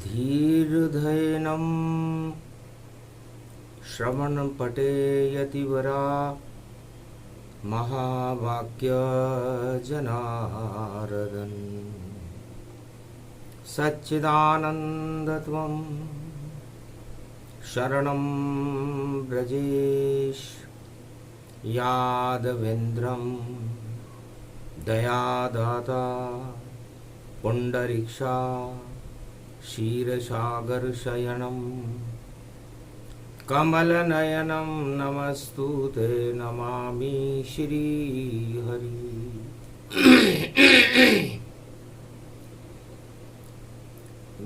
धीर्धैनं श्रवणपटे यतिवरा महावाक्यजनार्दन सच्चिदानन्दत्वं शरणं व्रजेश यादवेन्द्रं दयादाता पुण्डरीक्षा क्षीरसागरशयनं कमलनयनं नमस्तुते नमामि श्रीहरि।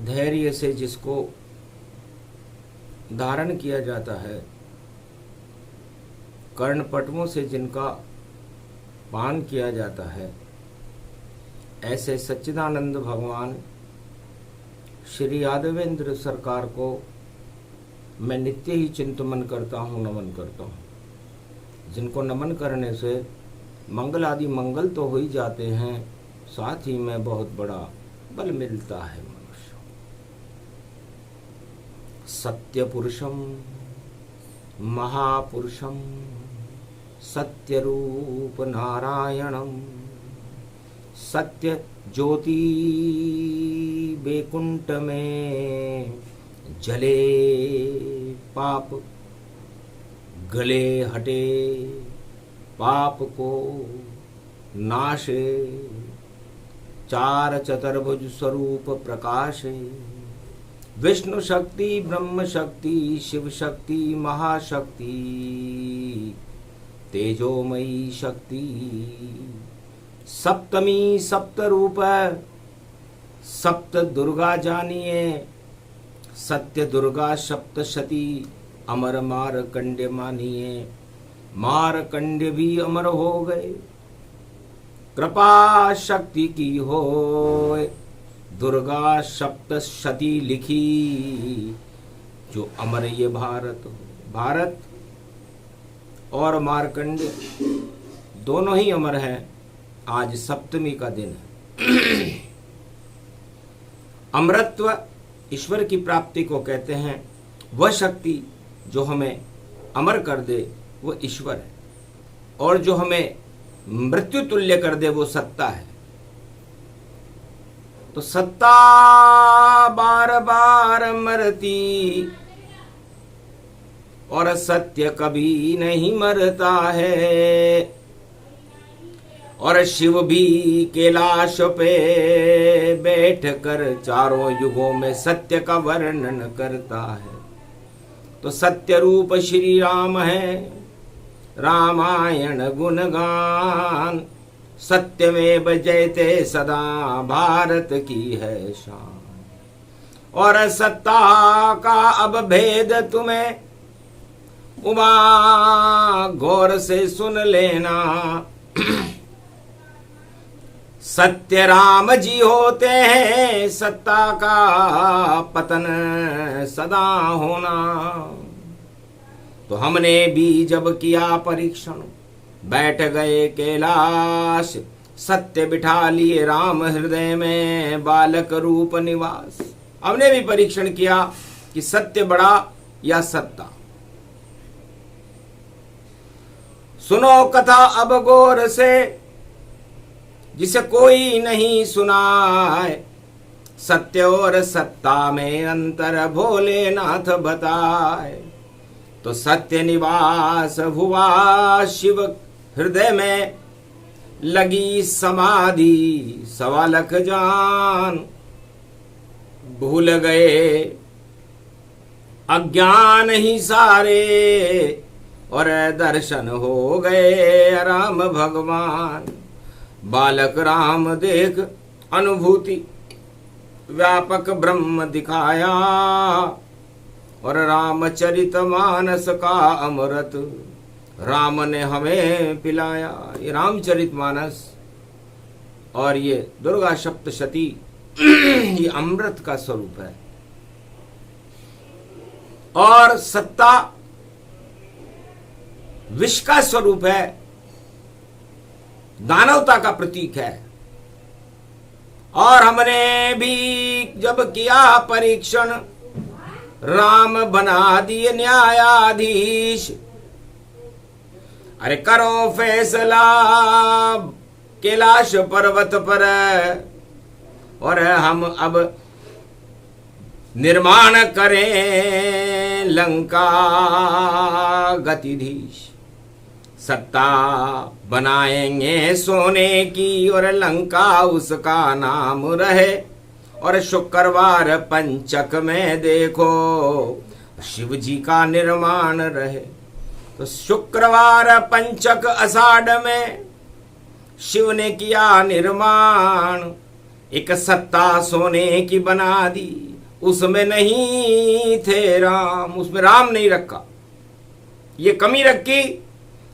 धैर्य से जिसको धारण किया जाता है, कर्णपटुओं से जिनका पान किया जाता है, ऐसे सच्चिदानंद भगवान श्री यादवेंद्र सरकार को मैं नित्य ही चिंतन करता हूँ, नमन करता हूँ। जिनको नमन करने से मंगल आदि मंगल तो हो ही जाते हैं, साथ ही में बहुत बड़ा बल मिलता है मनुष्य। सत्य पुरुषम महापुरुषम सत्य रूप नारायणम सत्य ज्योति बैकुंठ में जले पाप गले हटे पाप को नाशे चार चतुर्भुज स्वरूप प्रकाशे विष्णु शक्ति ब्रह्म शक्ति शिव शक्ति महाशक्ति तेजोमयी शक्ति सप्तमी सप्त रूप सप्त दुर्गा जानिए सत्य दुर्गा सप्तशती अमर मारकंड्य मानिए मारकंड्य भी अमर हो गए कृपा शक्ति की होए दुर्गा सप्तशती लिखी जो अमर ये भारत भारत और मारकंड्य दोनों ही अमर हैं। आज सप्तमी का दिन है। अमरत्व ईश्वर की प्राप्ति को कहते हैं। वह शक्ति जो हमें अमर कर दे वो ईश्वर है, और जो हमें मृत्यु तुल्य कर दे वो सत्ता है। तो सत्ता बार बार मरती और सत्य कभी नहीं मरता है, और शिव भी कैलाश पे बैठ कर चारों युगों में सत्य का वर्णन करता है। तो सत्य रूप श्री राम है, रामायण गुणगान सत्यमेव जयते सदा भारत की है शान। और सत्ता का अब भेद तुम्हें उमा गौर से सुन लेना। सत्य राम जी होते हैं, सत्ता का पतन सदा होना। तो हमने भी जब किया परीक्षण बैठ गए कैलाश, सत्य बिठा लिए राम हृदय में बालक रूप निवास। हमने भी परीक्षण किया कि सत्य बड़ा या सत्ता। सुनो कथा अब गौर से जिसे कोई नहीं सुनाए, सत्य और सत्ता में अंतर भोलेनाथ बताए। तो सत्य निवास हुआ शिव हृदय में, लगी समाधि सवा लख जान। भूल गए अज्ञान ही सारे, और दर्शन हो गए राम भगवान। बालक राम देख अनुभूति व्यापक ब्रह्म दिखाया, और रामचरितमानस का अमृत राम ने हमें पिलाया। ये रामचरितमानस और ये दुर्गा सप्तशती ये अमृत का स्वरूप है। और सत्ता विष का स्वरूप है, दानवता का प्रतीक है। और हमने भी जब किया परीक्षण, राम बना दिए न्यायाधीश। अरे करो फैसला कैलाश पर्वत पर, और हम अब निर्माण करें लंका गतिधीश। सत्ता बनाएंगे सोने की और लंका उसका नाम रहे। और शुक्रवार पंचक में देखो शिव जी का निर्माण रहे। तो शुक्रवार पंचक आषाढ़ में शिव ने किया निर्माण, एक सत्ता सोने की बना दी। उसमें नहीं थे राम, उसमें राम नहीं रखा। ये कमी रखी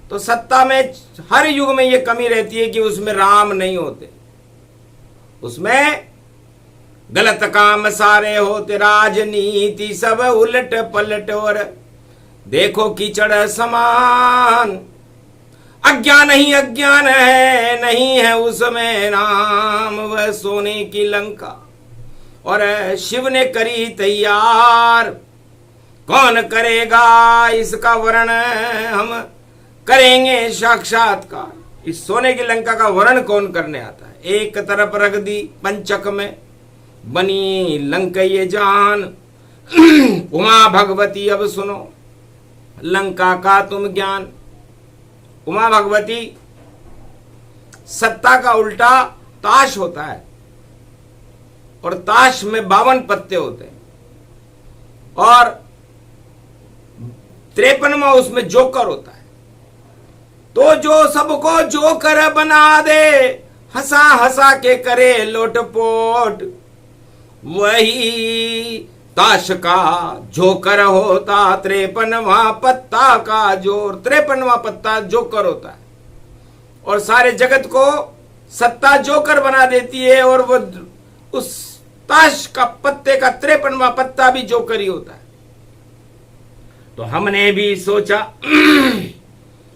तो सत्ता में हर युग में ये कमी रहती है कि उसमें राम नहीं होते, उसमें गलत काम सारे होते, राजनीति सब उलट पलट और देखो कीचड़ समान। अज्ञान ही अज्ञान है, नहीं है उसमें नाम, वह सोने की लंका। और शिव ने करी तैयार, कौन करेगा इसका वर्णन, हम करेंगे साक्षात्कार। इस सोने की लंका का वर्णन कौन करने आता है। एक तरफ रख दी पंचक में, बनी लंकैये जान। उमा भगवती अब सुनो लंका का तुम ज्ञान। उमा भगवती, सत्ता का उल्टा ताश होता है, और ताश में 52 पत्ते होते हैं, और 53वां उसमें जोकर होता है। तो जो सबको जोकर बना दे, हंसा हंसा के करे लोटपोट, वही ताश का जोकर होता। 53वां पत्ता का जोर, 53वां पत्ता जोकर होता है, और सारे जगत को सत्ता जोकर बना देती है। और वो उस ताश का पत्ते का 53वां पत्ता भी जोकर ही होता है। तो हमने भी सोचा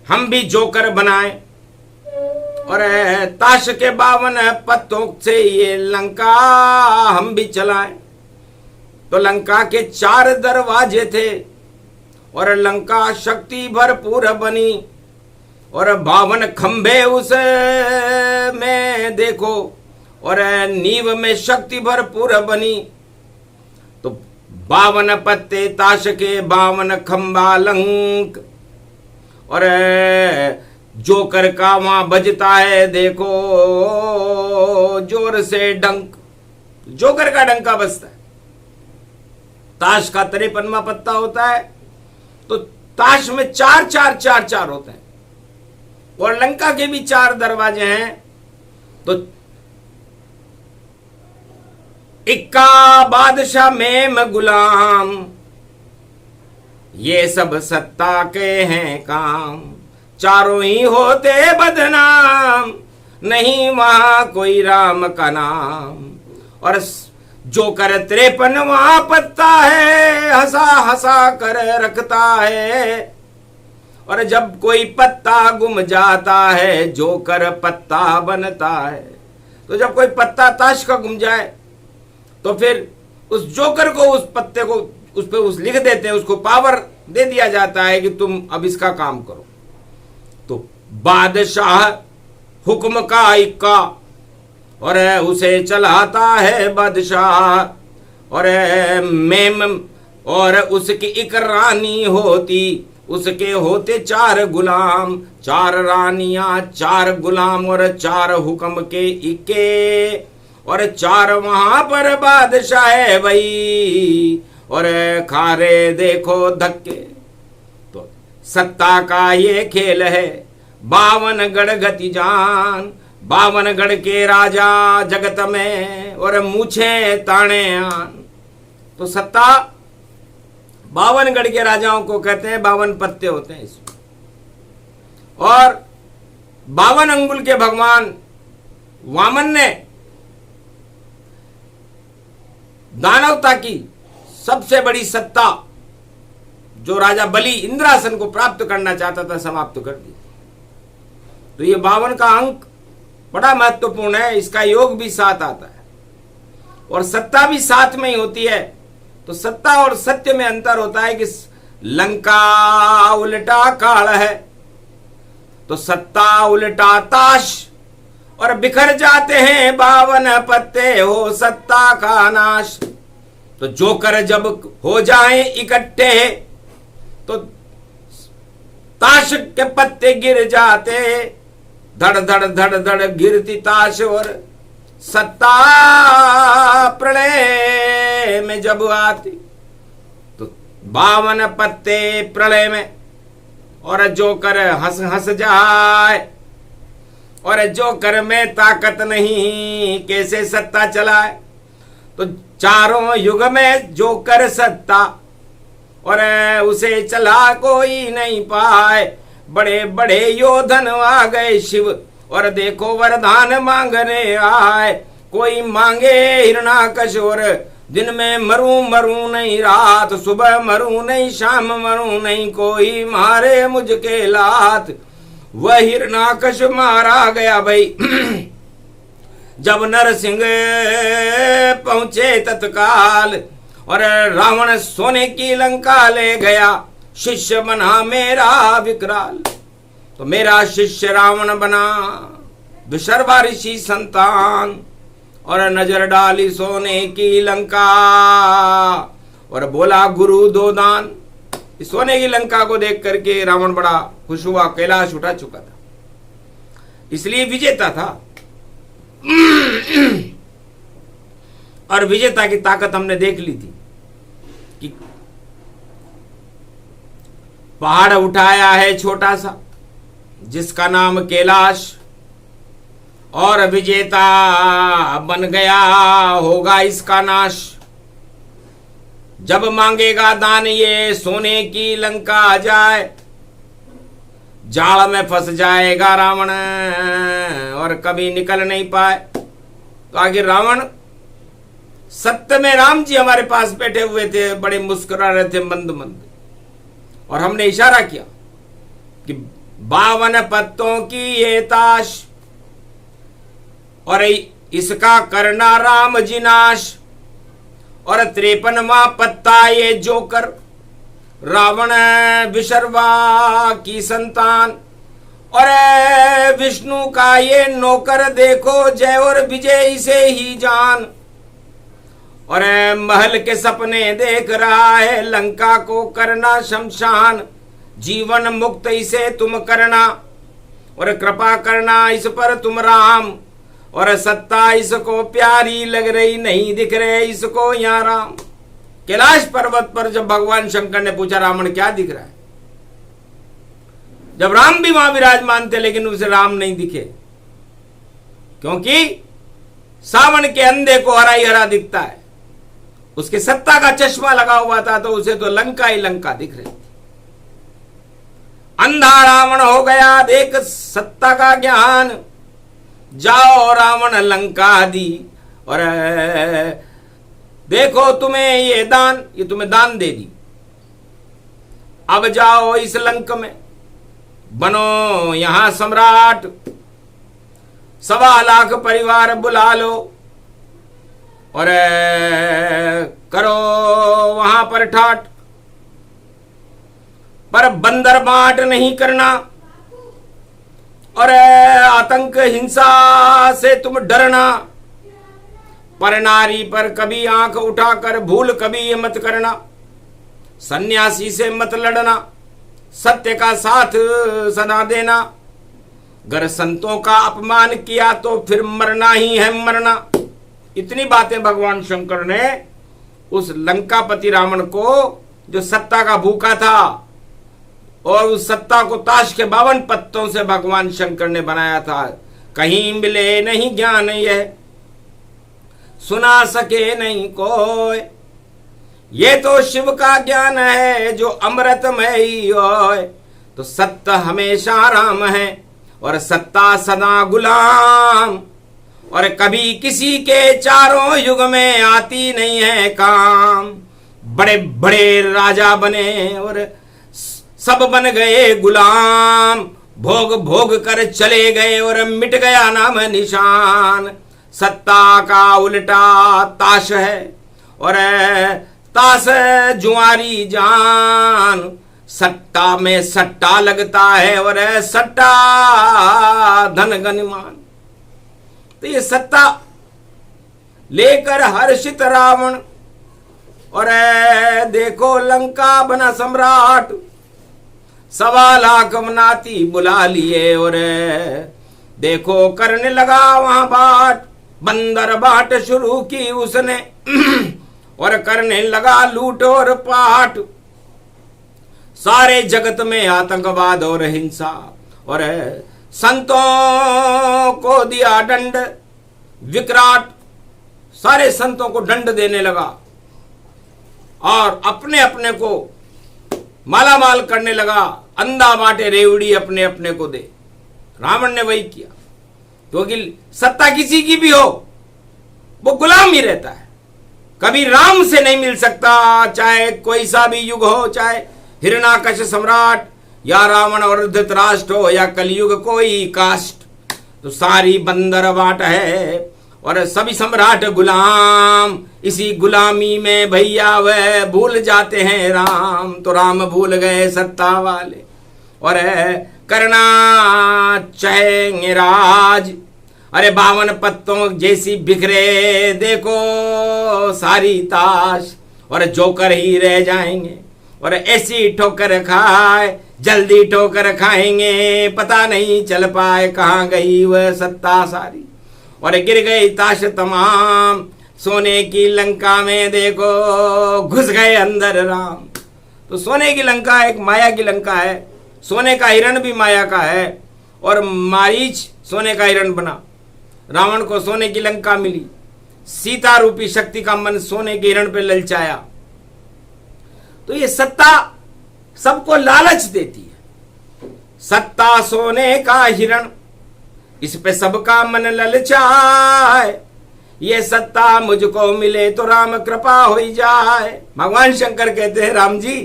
हम भी जोकर बनाए, और ताश के 52 पत्तों से ये लंका हम भी चलाएं। तो लंका के 4 दरवाजे थे, और लंका शक्ति भरपूर बनी, और 52 खंभे उस में देखो, और नींव में शक्ति भरपूर बनी। तो 52 पत्ते ताश के, 52 खंभा लंक, और जोकर का वहां बजता है देखो जोर से डंक, जोकर का डंका बजता है। ताश का 53वां पत्ता होता है, तो ताश में 4 4 4 4 होते हैं, और लंका के भी 4 दरवाजे हैं। तो इक्का बादशाह मेम गुलाम, ये सब सत्ता के हैं काम। चारों ही होते बदनाम, नहीं वहां कोई राम का नाम। और जोकर 53वां पत्ता है, हंसा हंसा कर रखता है। और जब कोई पत्ता गुम जाता है, जोकर पत्ता बनता है। तो जब कोई पत्ता ताश का गुम जाए, तो फिर उस जोकर को, उस पत्ते को उस पे लिख देते हैं, उसको पावर दे दिया जाता है कि तुम अब इसका काम करो। तो बादशाह हुक्म का इक्का, और उसे चलाता है बादशाह। और मेम, और उसकी एक रानी होती, उसके होते 4 गुलाम। 4 रानियां, 4 गुलाम, और 4 हुक्म के इक्के, और 4 वहां पर बादशाह है भाई, और खारे देखो धक्के। तो सत्ता का ये खेल है, 52 गढ़ गति जान। 52 गढ़ के राजा जगत में, और मूछे ताने आन। तो सत्ता 52 गढ़ के राजाओं को कहते हैं, 52 पत्ते होते हैं इसमें। और 52 अंगुल के भगवान वामन ने दानवता की सबसे बड़ी सत्ता, जो राजा बलि इंद्रासन को प्राप्त करना चाहता था, समाप्त कर दी। तो ये 52 का अंक बड़ा महत्वपूर्ण है, इसका योग भी 7 आता है। और सत्ता भी साथ में ही होती है। तो सत्ता और सत्य में अंतर होता है कि लंका उल्टा काल है, तो सत्ता उल्टा ताश, और बिखर जाते हैं 52 पत्ते, हो सत्ता का नाश। तो जोकर जब हो जाएं इकट्ठे तो ताश के पत्ते गिर जाते, धड़ धड़ धड़ धड़ गिरती ताश, और सत्ता प्रलय में जब आती तो 52 पत्ते प्रलय में, और जोकर हंस हंस जाए, और जोकर में ताकत नहीं कैसे सत्ता चलाए। तो चारों युग में जोकर सत्ता, और उसे चला कोई नहीं पाए। बड़े बड़े योधन आ गए शिव, और देखो वरदान मांगने आए। कोई मांगे हिरणाकश, और दिन में मरूं मरूं नहीं, रात सुबह मरूं नहीं, शाम मरूं नहीं, कोई मारे मुझके लात। वह हिरणाकश मारा गया भाई जब नरसिंह पहुंचे तत्काल, और रावण सोने की लंका ले गया, शिष्य बना मेरा विकराल। तो मेरा शिष्य रावण बना विशर्वा ऋषि संतान, और नजर डाली सोने की लंका, और बोला गुरु दो दान। इस सोने की लंका को देख करके रावण बड़ा खुश हुआ, कैलाश उठा चुका था, इसलिए विजेता था। और विजेता की ताकत हमने देख ली थी कि पहाड़ उठाया है छोटा सा जिसका नाम कैलाश, और विजेता बन गया होगा इसका नाश। जब मांगेगा दान ये सोने की लंका आ जाए, जाल में फंस जाएगा रावण और कभी निकल नहीं पाए। तो आगे रावण, सत्य में राम जी हमारे पास बैठे हुए थे, बड़े मुस्कुरा रहे थे मंद मंद, और हमने इशारा किया कि 52 पत्तों की ये ताश, और इसका करना राम जी नाश। और 53वां पत्ता ये जोकर, रावण विशर्वा की संतान, और विष्णु का ये नौकर, देखो जय और विजय इसे ही जान। और महल के सपने देख रहा है, लंका को करना शमशान, जीवन मुक्त इसे तुम करना, और कृपा करना इस पर तुम राम। और सत्ता इसको प्यारी लग रही, नहीं दिख रहे इसको यहाँ राम। कैलाश पर्वत पर जब भगवान शंकर ने पूछा रावण क्या दिख रहा है, जब राम भी वहां विराजमान थे लेकिन उसे राम नहीं दिखे, क्योंकि सावन के अंधे को हरा ही हरा दिखता है। उसके सत्ता का चश्मा लगा हुआ था तो उसे तो लंका ही लंका दिख रही थी। अंधा रावण हो गया देख सत्ता का ज्ञान, जाओ रावण लंका दी, और देखो तुम्हें ये दान, ये तुम्हें दान दे दी। अब जाओ इस लंक में, बनो यहां सम्राट, 1.25 लाख परिवार बुला लो, और करो वहां पर ठाट, पर बंदर बांट नहीं करना, और आतंक हिंसा से तुम डरना, पर नारी पर कभी आंख उठाकर भूल कभी ये मत करना, सन्यासी से मत लड़ना, सत्य का साथ सदा देना, अगर संतों का अपमान किया तो फिर मरना ही है मरना। इतनी बातें भगवान शंकर ने उस लंकापति रावण को, जो सत्ता का भूखा था, और उस सत्ता को ताश के 52 पत्तों से भगवान शंकर ने बनाया था। कहीं मिले नहीं ज्ञान यह, सुना सके नहीं कोई, ये तो शिव का ज्ञान है जो अमृतमय होय। तो सत्य हमेशा राम है और सत्ता सदा गुलाम, और कभी किसी के चारों युग में आती नहीं है काम। बड़े बड़े राजा बने और सब बन गए गुलाम, भोग भोग कर चले गए और मिट गया नाम निशान। सत्ता का उल्टा ताश है और ताश जुआरी जान, सट्टा में सट्टा लगता है और सट्टा धन गनिमान। तो ये सत्ता लेकर हर्षित रावण और देखो लंका बना सम्राट, 1.25 लाख मनाती बुला लिए और देखो करने लगा वहां बाट, बंदर बाट शुरू की उसने और करने लगा लूट और पाट। सारे जगत में आतंकवाद और हिंसा और संतों को दिया दंड विकराट, सारे संतों को दंड देने लगा और अपने अपने को मालामाल करने लगा। अंधा बांटे रेवड़ी अपने अपने को दे। रावण ने वही किया, क्योंकि सत्ता किसी की भी हो वो गुलाम ही रहता है, कभी राम से नहीं मिल सकता, चाहे कोई सा भी युग हो, चाहे हिरण्याकश सम्राट या रावण और धृतराष्ट्र हो या कलयुग कोई कास्ट। तो सारी बंदर बाट है और सभी सम्राट गुलाम, इसी गुलामी में भैया वह भूल जाते हैं राम। तो राम भूल गए सत्ता वाले और करना चाहेंगे राज। अरे 52 पत्तों जैसी बिखरे देखो सारी ताश और जोकर ही रह जाएंगे और ऐसी ठोकर खाए जल्दी ठोकर खाएंगे, पता नहीं चल पाए कहाँ गई वह सत्ता सारी और गिर गई ताश तमाम। सोने की लंका में देखो घुस गए अंदर राम। तो सोने की लंका एक माया की लंका है, सोने का हिरण भी माया का है और मारीच सोने का हिरण बना। रावण को सोने की लंका मिली, सीता रूपी शक्ति का मन सोने के हिरण पे ललचाया। तो ये सत्ता सबको लालच देती है, सत्ता सोने का हिरण, इस पे सबका मन ललचाए। ये सत्ता मुझको मिले तो राम कृपा हो जाए। भगवान शंकर कहते हैं राम जी,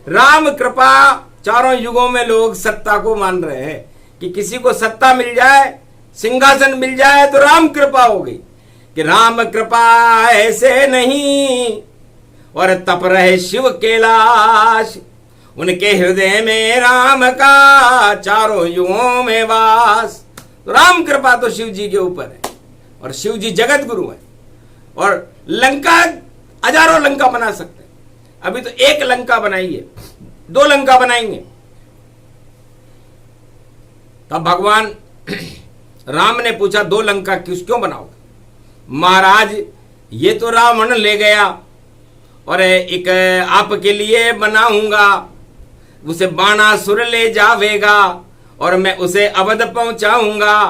राम कृपा, चारों युगों में लोग सत्ता को मान रहे हैं कि किसी को सत्ता मिल जाए, सिंहासन मिल जाए तो राम कृपा हो गई, कि राम कृपा ऐसे नहीं और तप रहे शिव कैलाश, उनके हृदय में राम का चारों युगों में वास। तो राम कृपा तो शिव जी के ऊपर है और शिव जी जगत गुरु है और लंका हजारों लंका बना सकते हैं। अभी तो एक लंका बनाई है, 2 लंका बनाएंगे। तब भगवान राम ने पूछा 2 लंका क्यों बनाओगे? महाराज ये तो रावण ले गया और एक आपके लिए बनाऊंगा, उसे बाणासुर ले जावेगा और मैं उसे अवध पहुंचाऊंगा।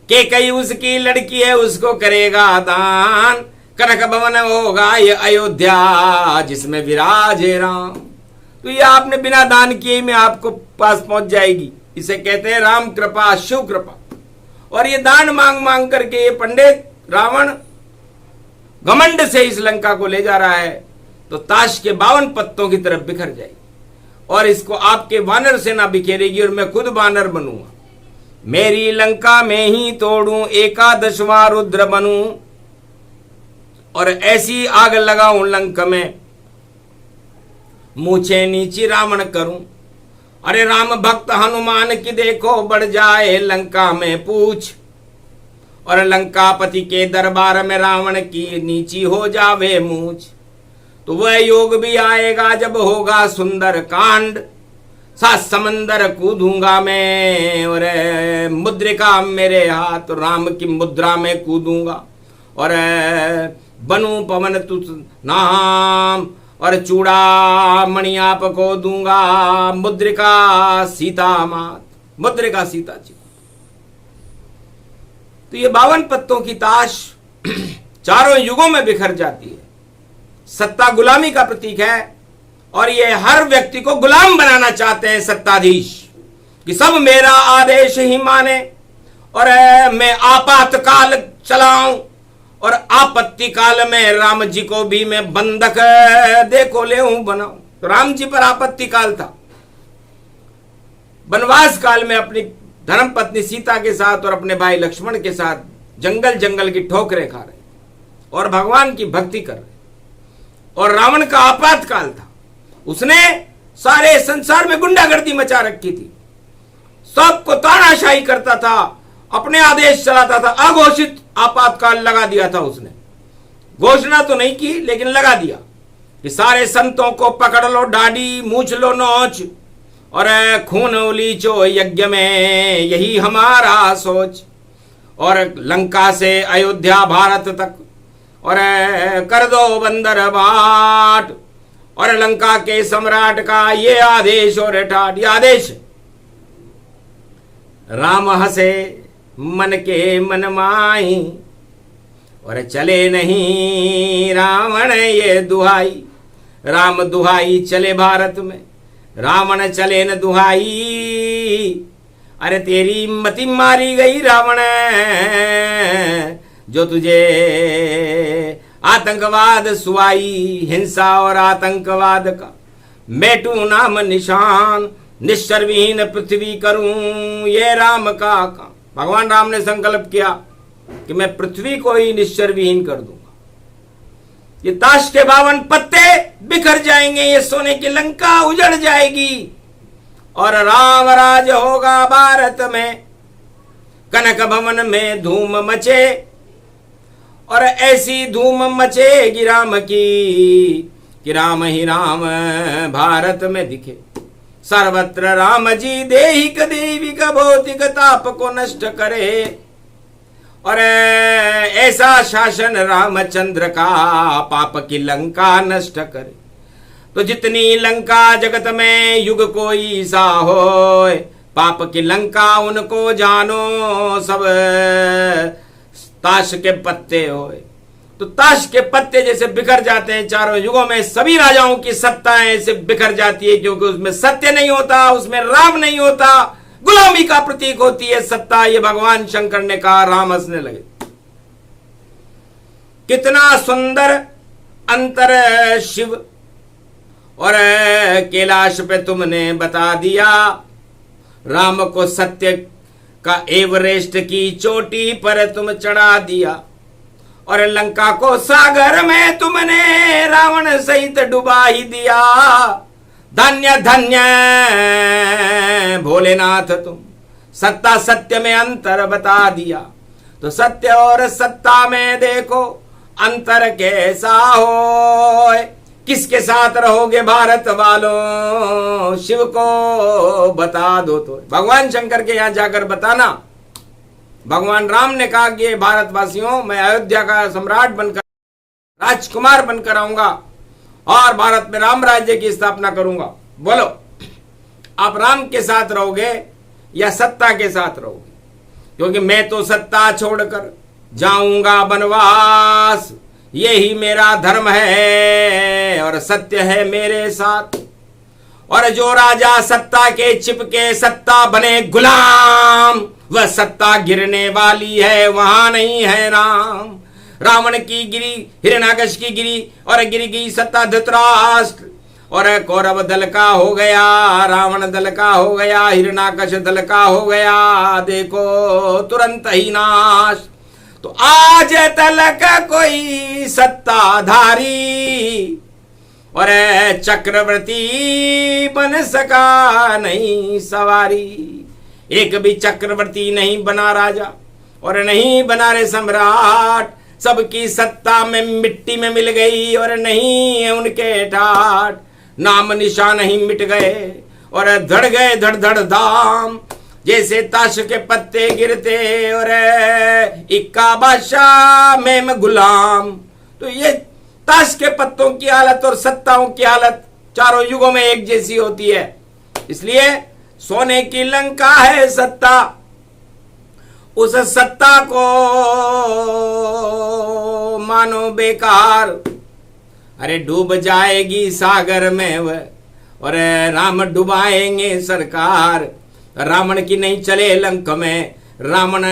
के कई उसकी लड़की है उसको करेगा दान, कनक भवन होगा ये अयोध्या जिसमें विराजे राम। तो ये आपने बिना दान किए में आपको पास पहुंच जाएगी। इसे कहते हैं राम कृपा, शिव कृपा। और ये दान मांग मांग करके ये पंडित रावण घमंड से इस लंका को ले जा रहा है तो ताश के 52 पत्तों की तरफ बिखर जाएगी और इसको आपके वानर सेना बिखेरेगी और मैं खुद वानर बनूंगा। मेरी लंका में ही तोड़ूं 11वां रुद्र बनूं और ऐसी आग लगाऊं लंका में, मूछे नीची रावण करूं। अरे राम भक्त हनुमान की देखो बढ़ जाए लंका में पूछ और लंकापति के दरबार में रावण की नीची हो जावे मूछ। तो वह योग भी आएगा जब होगा सुंदर कांड, 7 समंदर कूदूंगा मैं और मुद्रिका मेरे हाथ, राम की मुद्रा में कूदूंगा और बनू पवन तु नाम और चूड़ा मणि आपको दूंगा। मुद्रिका सीता मात, मुद्रिका सीता जी। तो ये 52 पत्तों की ताश चारों युगों में बिखर जाती है। सत्ता गुलामी का प्रतीक है और ये हर व्यक्ति को गुलाम बनाना चाहते हैं सत्ताधीश, कि सब मेरा आदेश ही माने और मैं आपातकाल चलाऊं और आपत्ति काल में राम जी को भी मैं बंधक देखो ले बनाऊं। तो राम जी पर आपत्ति काल था, वनवास काल में अपनी धर्म पत्नी सीता के साथ और अपने भाई लक्ष्मण के साथ जंगल जंगल की ठोकरें खा रहे और भगवान की भक्ति कर रहे। और रावण का आपातकाल था, उसने सारे संसार में गुंडागर्दी मचा रखी थी, सबको तानाशाही करता था, अपने आदेश चलाता था। अघोषित आपातकाल लगा दिया था उसने, घोषणा तो नहीं की लेकिन लगा दिया कि सारे संतों को पकड़ लो, दाढ़ी मूछ लो नोच, और खून उलीचो यज्ञ में, यही हमारा सोच। और लंका से अयोध्या भारत तक और कर दो बंदर बाट, और लंका के सम्राट का ये आदेश और ठाट, ये आदेश। राम हंसे मन के मन माही, और चले नहीं रावण ये दुहाई। राम दुहाई चले भारत में, रावण चले न दुहाई। अरे तेरी मति मारी गई रावण, जो तुझे आतंकवाद सुआई। हिंसा और आतंकवाद का मेटू नाम निशान, निश्चरविहीन पृथ्वी करूं ये राम का काम। भगवान राम ने संकल्प किया कि मैं पृथ्वी को ही निश्चरविहीन कर दूंगा। ये ताश के 52 पत्ते बिखर जाएंगे, ये सोने की लंका उजड़ जाएगी, और राम राज होगा भारत में। कनक भवन में धूम मचे, और ऐसी धूम मचेगी राम की कि राम ही राम भारत में दिखे। सर्वत्र राम जी देहिक देविक भौतिक ताप को नष्ट करे, और ऐसा शासन रामचंद्र का पाप की लंका नष्ट करे। तो जितनी लंका जगत में युग कोई सा हो, पाप की लंका उनको जानो सब ताश के पत्ते होए। तो ताश के पत्ते जैसे बिखर जाते हैं चारों युगों में, सभी राजाओं की सत्ताएं ऐसे बिखर जाती है, क्योंकि उसमें सत्य नहीं होता, उसमें राम नहीं होता, गुलामी का प्रतीक होती है सत्ता। ये भगवान शंकर ने कहा, राम हंसने लगे। कितना सुंदर अंतर शिव और कैलाश पे तुमने बता दिया। राम को सत्य का एवरेस्ट की चोटी पर तुम चढ़ा दिया, और लंका को सागर में तुमने रावण सहित डुबा ही दिया। धन्य धन्य भोलेनाथ तुम, सत्ता सत्य में अंतर बता दिया। तो सत्य और सत्ता में देखो अंतर कैसा हो। किसके साथ रहोगे भारत वालों, शिव को बता दो। तो भगवान शंकर के यहां जाकर बताना। भगवान राम ने कहा कि भारतवासियों, मैं अयोध्या का सम्राट बनकर, राजकुमार बनकर आऊंगा और भारत में राम राज्य की स्थापना करूंगा। बोलो, आप राम के साथ रहोगे या सत्ता के साथ रहोगे? क्योंकि मैं तो सत्ता छोड़कर जाऊंगा बनवास, यही मेरा धर्म है और सत्य है मेरे साथ। और जो राजा सत्ता के चिपके सत्ता बने गुलाम, वह सत्ता गिरने वाली है, वहां नहीं है राम। रावण की गिरी, हिरण्याकश की गिरी, और गिर गई सत्ता धृतराष्ट्र, और कौरव दल का हो गया, रावण दल का हो गया, हिरण्याकश दल का हो गया, देखो तुरंत ही नाश। तो आज तलक कोई सत्ताधारी और चक्रवर्ती बन सका नहीं सवारी। एक भी चक्रवर्ती नहीं बना राजा और नहीं बना रे सम्राट। सबकी सत्ता में मिट्टी में मिल गई और नहीं है उनके ठाट। नाम निशान ही मिट गए और धड़ गए धड़ धड़ धाम, जैसे ताश के पत्ते गिरते और इक्का बादशाह में गुलाम। तो ये ताश के पत्तों की हालत और सत्ताओं की हालत चारों युगों में एक जैसी होती है। इसलिए सोने की लंका है सत्ता, उस सत्ता को मानो बेकार। अरे डूब जाएगी सागर में वह, और राम डुबाएंगे सरकार। रावण की नहीं चले लंक में, रावण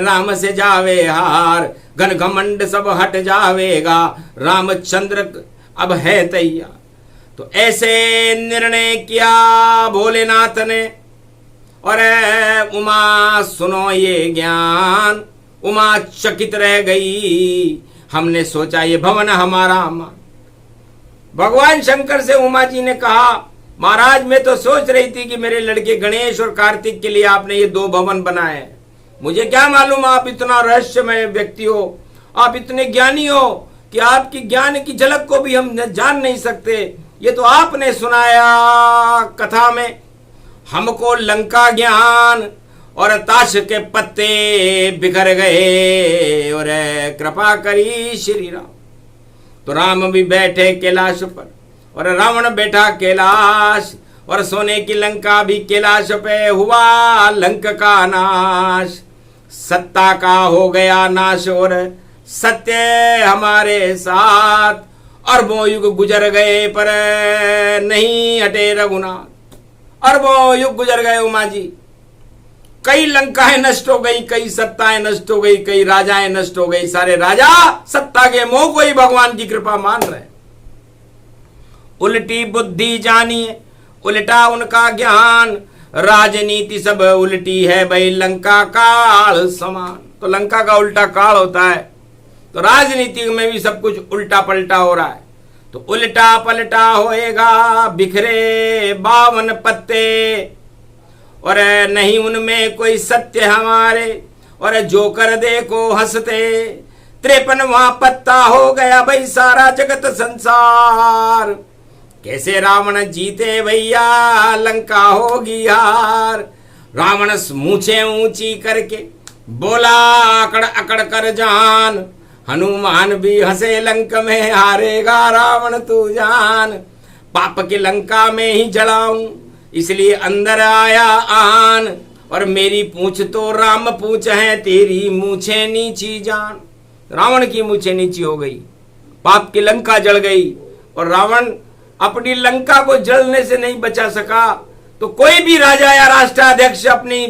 राम से जावे हार। घन घमंड सब हट जावेगा, रामचंद्र अब है तैयार। तो ऐसे निर्णय किया भोलेनाथ ने। और उमा सुनो ये ज्ञान, उमा चकित रह गई, हमने सोचा ये भवन हमारा अमान। भगवान शंकर से उमा जी ने कहा, महाराज मैं तो सोच रही थी कि मेरे लड़के गणेश और कार्तिक के लिए आपने ये 2 भवन बनाए हैं। मुझे क्या मालूम आप इतना रहस्यमय व्यक्ति हो, आप इतने ज्ञानी हो कि आपकी ज्ञान की झलक को भी हम जान नहीं सकते। ये तो आपने सुनाया कथा में, हमको लंका ज्ञान और ताश के पत्ते बिखर गए और कृपा करी श्री राम। तो राम भी बैठे कैलाश पर और रावण बैठा कैलाश, और सोने की लंका भी कैलाश पे हुआ लंक का नाश। सत्ता का हो गया नाश और सत्य हमारे साथ, अरबों युग गुजर गए पर नहीं हटे रघुनाथ। अरबों युग गुजर गए उमा जी, कई लंकाएं नष्ट हो गई, कई सत्ताएं नष्ट हो गई, कई राजाएं नष्ट हो गई। सारे राजा सत्ता के मोह को ही भगवान की कृपा मान रहे। उल्टी बुद्धि जानिए, उल्टा उनका ज्ञान, राजनीति सब उल्टी है भाई लंका काल समान। तो लंका का उल्टा काल होता है, तो राजनीति में भी सब कुछ उल्टा पलटा हो रहा है। तो उल्टा पलटा होएगा बिखरे 52 पत्ते, और नहीं उनमें कोई सत्य हमारे, और जो कर देखो हंसते। 53वां पत्ता हो गया भाई सारा जगत संसार, कैसे रावण जीते भैया लंका होगी हार। रावण मूछे ऊंची करके बोला अकड़ अकड़ कर जान, हनुमान भी हंसे लंक में हारेगा रावण तू जान। पाप की लंका में ही जलाऊं इसलिए अंदर आया आन, और मेरी पूंछ तो राम पूंछ है तेरी मूछे नीची जान। रावण की मूछे नीची हो गई, पाप की लंका जल गई, और रावण अपनी लंका को जलने से नहीं बचा सका, तो कोई भी राजा या राष्ट्राध्यक्ष अपनी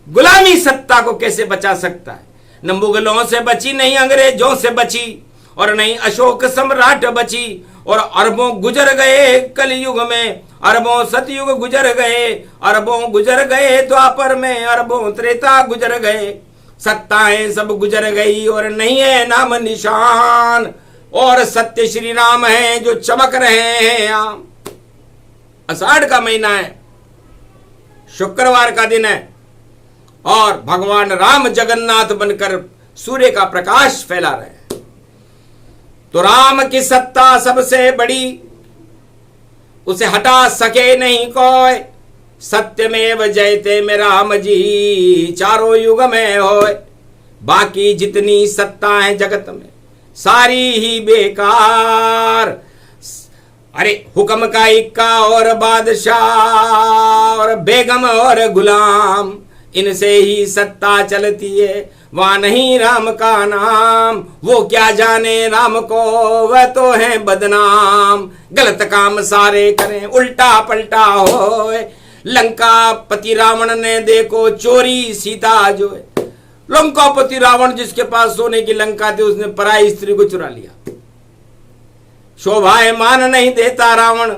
गुलामी सत्ता को कैसे बचा सकता है। न मुगलों से बची, नहीं अंग्रेजों से बची, और नहीं अशोक सम्राट बची। और अरबों गुजर गए कलयुग में, अरबों सतयुग गुजर गए, अरबों गुजर गए द्वापर में, अरबों त्रेता गुजर गए, सत्ताएं सब गुजर गई और नहीं है नाम निशान। और सत्य श्री राम है जो चमक रहे हैं आम। आषाढ़ का महीना है, शुक्रवार का दिन है, और भगवान राम जगन्नाथ बनकर सूर्य का प्रकाश फैला रहे हैं। तो राम की सत्ता सबसे बड़ी, उसे हटा सके नहीं कोई। सत्यमेव जयते में राम जी चारों युग में होए। बाकी जितनी सत्ता है जगत में सारी ही बेकार। अरे हुक्म का इक्का और बादशाह और बेगम और गुलाम, इनसे ही सत्ता चलती है, वहां नहीं राम का नाम। वो क्या जाने राम को, वह तो है बदनाम। गलत काम सारे करें, उल्टा पलटा होए। लंकापति रावण ने देखो चोरी सीता जो है। लंकापति रावण जिसके पास सोने की लंका थी, उसने पराई स्त्री को चुरा लिया। शोभायमान नहीं देता रावण,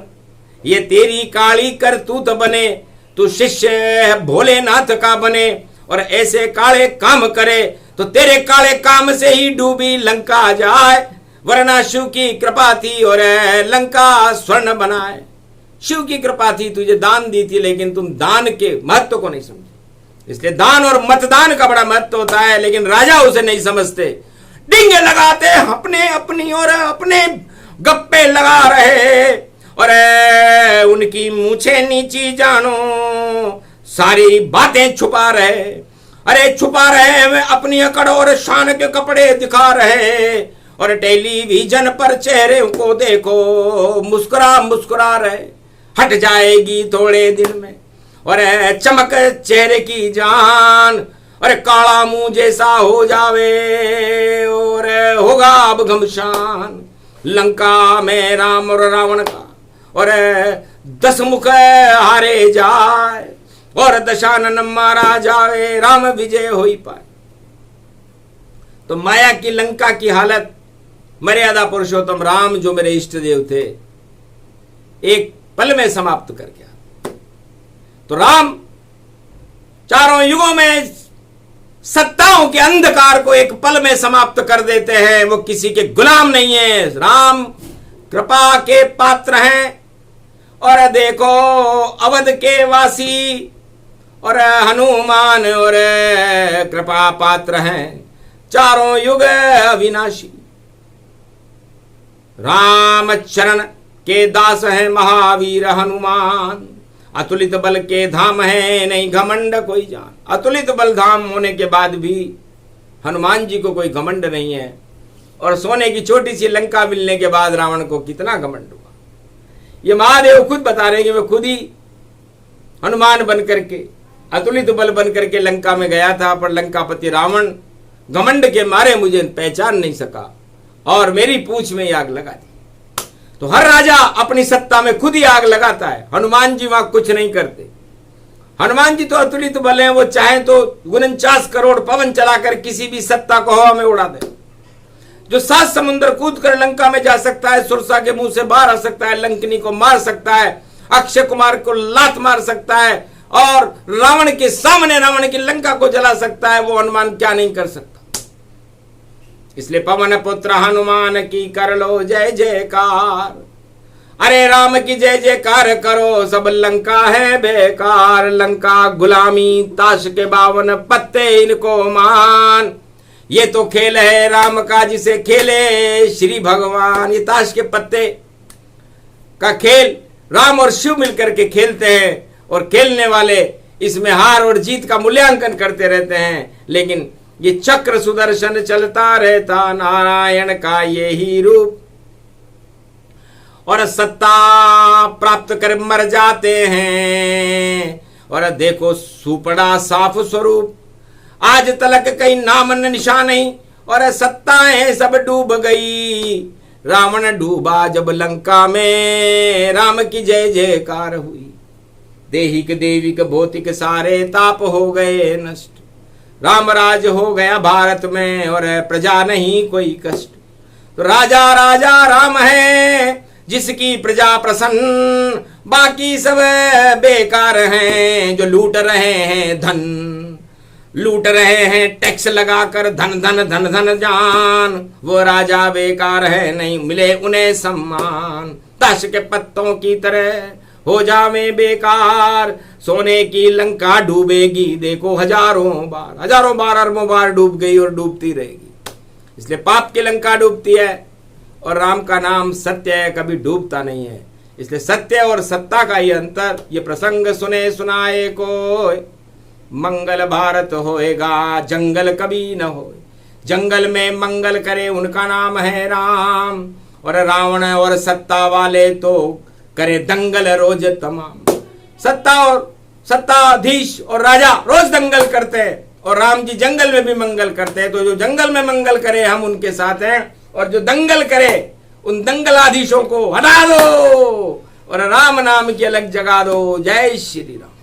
ये तेरी काली करतूत बने। तू शिष्य भोलेनाथ का बने और ऐसे काले काम करे, तो तेरे काले काम से ही डूबी लंका जाए। वरना शिव की कृपा थी और लंका स्वर्ण बनाए। शिव की कृपा थी, तुझे दान दी थी, लेकिन तुम दान के महत्व को नहीं समझे। इसलिए दान और मतदान का बड़ा महत्व होता है, लेकिन राजा उसे नहीं समझते। डिंगे लगाते अपने अपनी और अपने गप्पे लगा रहे, और उनकी मूछे नीची जानो, सारी बातें छुपा रहे। अरे छुपा रहे वे अपनी अकड़ और शान के कपड़े दिखा रहे, और टेलीविजन पर चेहरे को देखो मुस्कुरा मुस्कुरा रहे। हट जाएगी थोड़े दिन में और चमक चेहरे की जान, और काला मुंह जैसा हो जावे और होगा अब घमशान। लंका में राम और रावण का और 10 मुख हारे जाए, और दशानन मारा जावे, राम विजय हो ही पाए। तो माया की लंका की हालत मर्यादा पुरुषोत्तम राम जो मेरे इष्ट देव थे, एक पल में समाप्त कर गया। तो राम चारों युगों में सत्ताओं के अंधकार को एक पल में समाप्त कर देते हैं। वो किसी के गुलाम नहीं है, राम कृपा के पात्र हैं। और देखो अवध के वासी और हनुमान और कृपा पात्र हैं, चारों युग अविनाशी। राम चरण के दास हैं महावीर हनुमान, अतुलित बल के धाम है नहीं घमंड कोई जान। अतुलित बल धाम होने के बाद भी हनुमान जी को कोई घमंड नहीं है। और सोने की छोटी सी लंका मिलने के बाद रावण को कितना घमंड हुआ, ये महादेव खुद बता रहे हैं कि मैं खुद ही हनुमान बन करके अतुलित बल बन करके लंका में गया था, पर लंकापति रावण घमंड के मारे मुझे पहचान नहीं सका और मेरी पूंछ में आग लगा दी। तो हर राजा अपनी सत्ता में खुद ही आग लगाता है, हनुमान जी वहां कुछ नहीं करते। हनुमान जी तो अतुलित बल हैं, वो चाहे तो 49 करोड़ पवन चलाकर किसी भी सत्ता को हवा में उड़ा दे। जो 7 समुद्र कूद कर लंका में जा सकता है, सुरसा के मुंह से बाहर आ सकता है, लंकिनी को मार सकता है, अक्षय कुमार को लात मार सकता है और रावण के सामने रावण की लंका को जला सकता है, वो हनुमान क्या नहीं कर सकता। इसलिए पवन पुत्र हनुमान की कर लो जय जयकार, अरे राम की जय जयकार करो, सब लंका है बेकार। लंका गुलामी ताश के 52 पत्ते इनको मान, ये तो खेल है राम का जिसे खेले श्री भगवान। ये ताश के पत्ते का खेल राम और शिव मिलकर के खेलते हैं और खेलने वाले इसमें हार और जीत का मूल्यांकन करते रहते हैं, लेकिन ये चक्र सुदर्शन चलता रहता नारायण का ये ही रूप। और सत्ता प्राप्त कर मर जाते हैं, और देखो सुपड़ा साफ स्वरूप, आज तलक कहीं नाम निशान नहीं, और सत्ताएं सब डूब गई। रावण डूबा जब लंका में, राम की जय जयकार हुई। देहिक देविक भौतिक सारे ताप हो गए नष्ट, राम राज हो गया भारत में और प्रजा नहीं कोई कष्ट। तो राजा राजा राम है जिसकी प्रजा प्रसन्न, बाकी सब बेकार हैं जो लूट रहे हैं धन, लूट रहे हैं टैक्स लगाकर धन धन धन धन जान। वो राजा बेकार है नहीं मिले उन्हें सम्मान, ताश के पत्तों की तरह हो जावे बेकार। सोने की लंका डूबेगी देखो हजारों बार अरबों बार डूब गई और डूबती रहेगी। इसलिए पाप की लंका डूबती है और राम का नाम सत्य है, कभी डूबता नहीं है। इसलिए सत्य और सत्ता का ये अंतर, ये प्रसंग सुने सुनाए को, मंगल भारत होएगा जंगल कभी न हो। जंगल में मंगल करे उनका नाम है राम, और रावण और सत्ता वाले तो करे दंगल रोज तमाम। सत्ता और सत्ताधीश और राजा रोज दंगल करते हैं, और राम जी जंगल में भी मंगल करते हैं। तो जो जंगल में मंगल करे हम उनके साथ हैं, और जो दंगल करे उन दंगलाधीशों को हटा दो और राम नाम की अलग जगा दो। जय श्री राम।